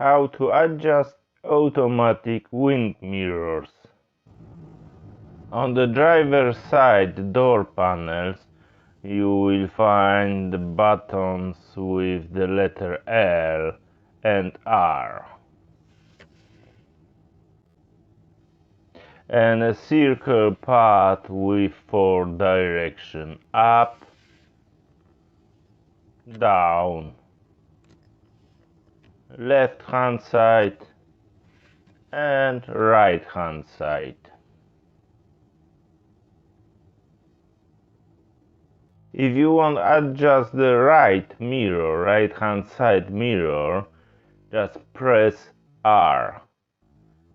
How to adjust automatic wing mirrors. On the driver's side door panels, you will find the buttons with the letter L and R, and a circle path with 4 directions: up, down, left hand side and right hand side. If you want to adjust the right hand side mirror, just press R.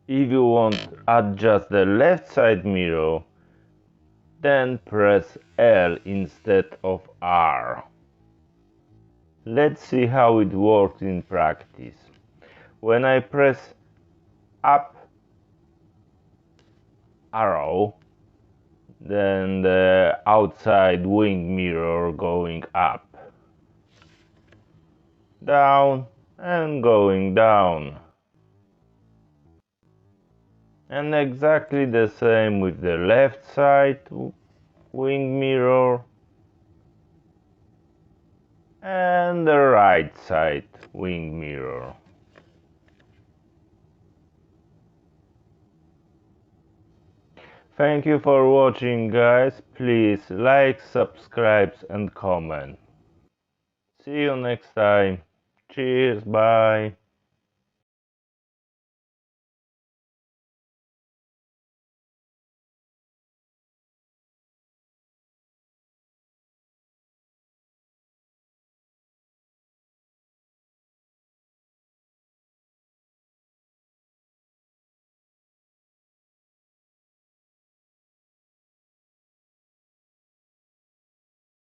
If you want to adjust the left side mirror, then press L instead of R. Let's see how it works in practice. When I press up arrow, then the outside wing mirror going up, down and going down. And exactly the same with the left side wing mirror and the right side wing mirror. Thank you for watching, guys. Please like, subscribe and comment. See you next time. Cheers, bye.